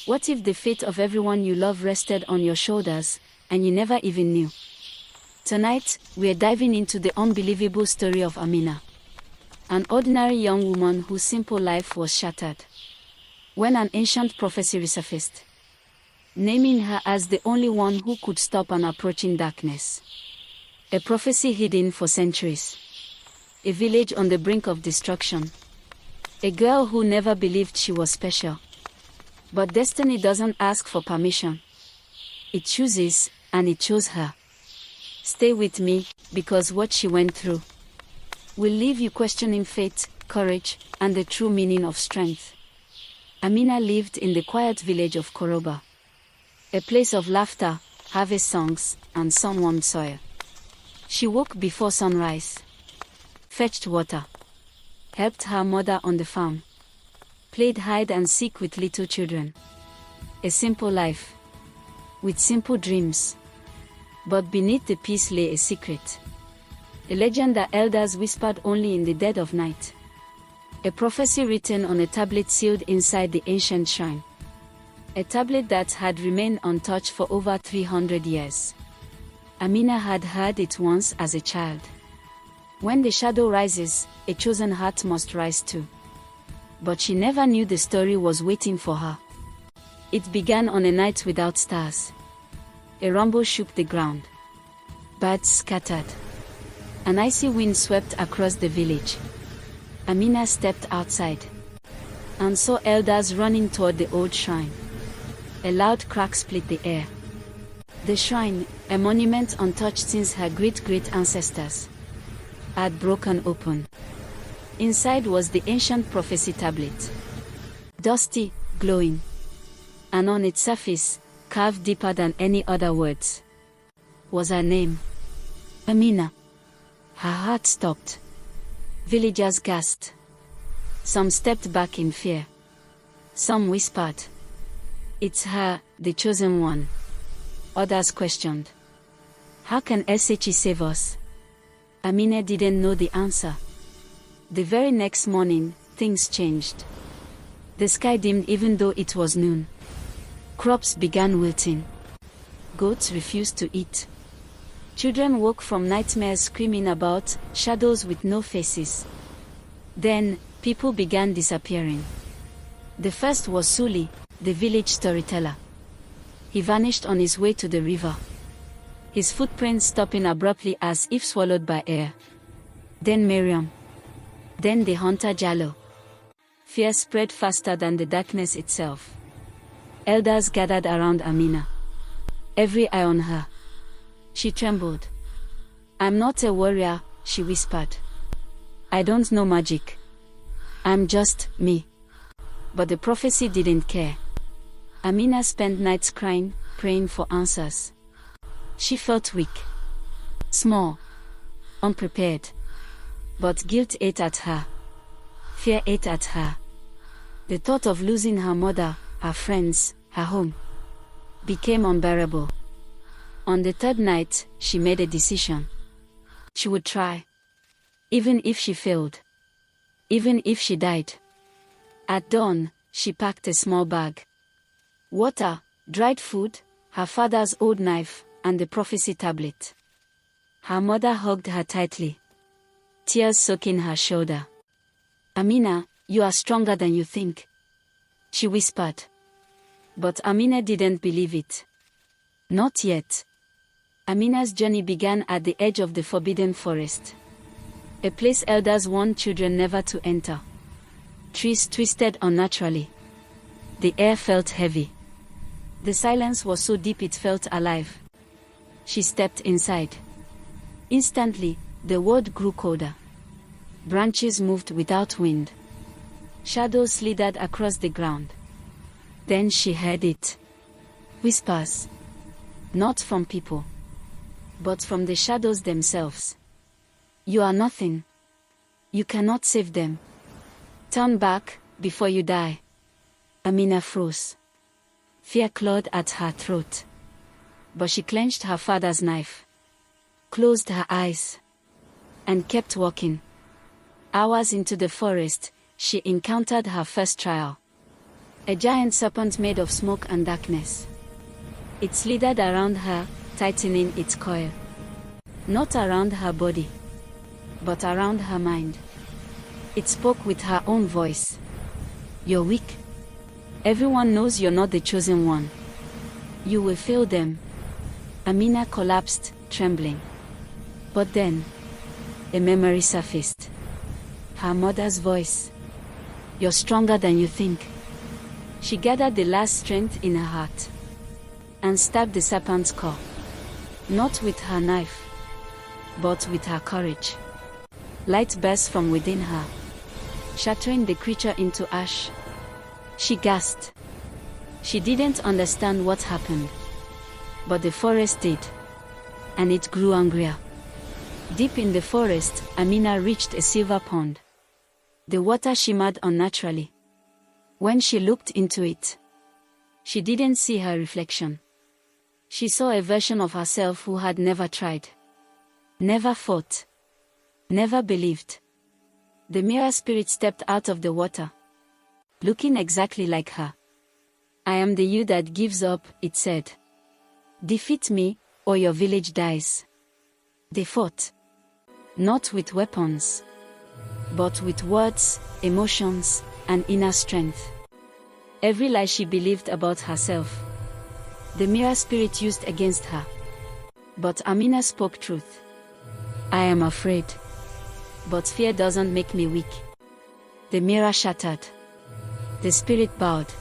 What if the fate of everyone you love rested on your shoulders, and you never even knew? Tonight, we're diving into the unbelievable story of Amina. An ordinary young woman whose simple life was shattered when an ancient prophecy resurfaced, naming her as the only one who could stop an approaching darkness. A prophecy hidden for centuries. A village on the brink of destruction. A girl who never believed she was special. But destiny doesn't ask for permission. It chooses, and it chose her. Stay with me, because what she went through will leave you questioning fate, courage, and the true meaning of strength. Amina lived in the quiet village of Koroba. A place of laughter, harvest songs, and sun-warmed soil. She woke before sunrise, fetched water, helped her mother on the farm, played hide and seek with little children. A simple life, with simple dreams. But beneath the peace lay a secret. A legend that elders whispered only in the dead of night. A prophecy written on a tablet sealed inside the ancient shrine. A tablet that had remained untouched for over 300 years. Amina had heard it once as a child. When the shadow rises, a chosen heart must rise too. But she never knew the story was waiting for her. It began on a night without stars. A rumble shook the ground. Birds scattered. An icy wind swept across the village. Amina stepped outside and saw elders running toward the old shrine. A loud crack split the air. The shrine, a monument untouched since her great-great ancestors, had broken open. Inside was the ancient prophecy tablet. Dusty, glowing. And on its surface, carved deeper than any other words, was her name. Amina. Her heart stopped. Villagers gasped. Some stepped back in fear. Some whispered, "It's her, the chosen one." Others questioned, "How can SHE save us?" Amina didn't know the answer. The very next morning, things changed. The sky dimmed even though it was noon. Crops began wilting. Goats refused to eat. Children woke from nightmares screaming about shadows with no faces. Then, people began disappearing. The first was Suli, the village storyteller. He vanished on his way to the river, his footprints stopping abruptly as if swallowed by air. Then Miriam. Then the hunter Jallo. Fear spread faster than the darkness itself. Elders gathered around Amina, every eye on her. She trembled. "I'm not a warrior," she whispered. "I don't know magic. I'm just me." But the prophecy didn't care. Amina spent nights crying, praying for answers. She felt weak, small, unprepared. But guilt ate at her. Fear ate at her. The thought of losing her mother, her friends, her home, became unbearable. On the third night, she made a decision. She would try. Even if she failed. Even if she died. At dawn, she packed a small bag. Water, dried food, her father's old knife, and the prophecy tablet. Her mother hugged her tightly, tears soaking her shoulder. "Amina, you are stronger than you think," she whispered. But Amina didn't believe it. Not yet. Amina's journey began at the edge of the forbidden forest. A place elders warned children never to enter. Trees twisted unnaturally. The air felt heavy. The silence was so deep it felt alive. She stepped inside. Instantly, the world grew colder. Branches moved without wind. Shadows slithered across the ground. Then she heard it. Whispers. Not from people, but from the shadows themselves. "You are nothing. You cannot save them. Turn back, before you die." Amina froze. Fear clawed at her throat. But she clenched her father's knife, closed her eyes, and kept walking. Hours into the forest, she encountered her first trial. A giant serpent made of smoke and darkness. It slithered around her, tightening its coil. Not around her body, but around her mind. It spoke with her own voice. You're weak. Everyone knows you're not the chosen one. You will fail them. Amina collapsed, trembling. But then, a memory surfaced. Her mother's voice. You're stronger than you think. She gathered the last strength in her heart and stabbed the serpent's core. Not with her knife, but with her courage. Light burst from within her, shattering the creature into ash. She gasped. She didn't understand what happened, but the forest did, and it grew angrier. Deep in the forest, Amina reached a silver pond. The water shimmered unnaturally. When she looked into it, she didn't see her reflection. She saw a version of herself who had never tried, never fought, never believed. The mirror spirit stepped out of the water, looking exactly like her. I am the you that gives up, it said. Defeat me, or your village dies. They fought. Not with weapons, but with words, emotions, and inner strength. Every lie she believed about herself, the mirror spirit used against her. But Amina spoke truth. I am afraid, but fear doesn't make me weak. The mirror shattered. The spirit bowed.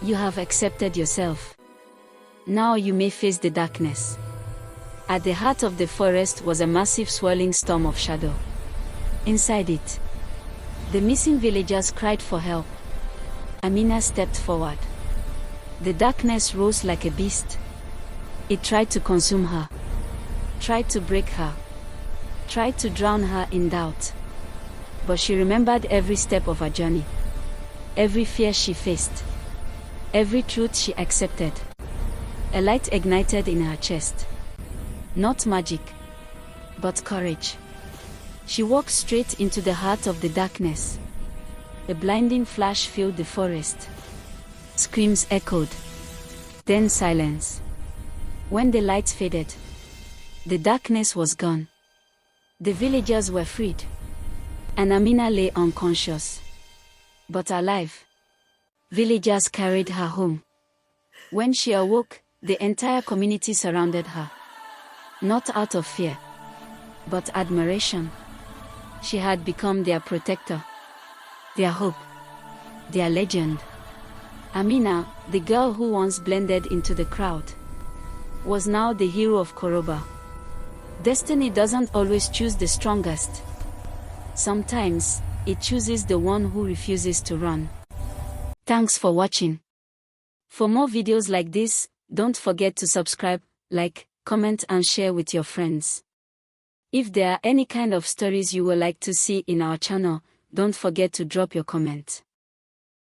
You have accepted yourself. Now you may face the darkness. At the heart of the forest was a massive swirling storm of shadow. Inside it, the missing villagers cried for help. Amina stepped forward. The darkness rose like a beast. It tried to consume her, tried to break her, tried to drown her in doubt. But she remembered every step of her journey, every fear she faced, every truth she accepted. A light ignited in her chest. Not magic, but courage. She walked straight into the heart of the darkness. A blinding flash filled the forest. Screams echoed. Then silence. When the light faded, the darkness was gone. The villagers were freed, and Amina lay unconscious, but alive. Villagers carried her home. When she awoke, the entire community surrounded her. Not out of fear, but admiration. She had become their protector, their hope, their legend. Amina, the girl who once blended into the crowd, was now the hero of Koroba. Destiny doesn't always choose the strongest. Sometimes, it chooses the one who refuses to run. Thanks for watching. For more videos like this, don't forget to subscribe, like, comment and share with your friends. If there are any kind of stories you would like to see in our channel, don't forget to drop your comment.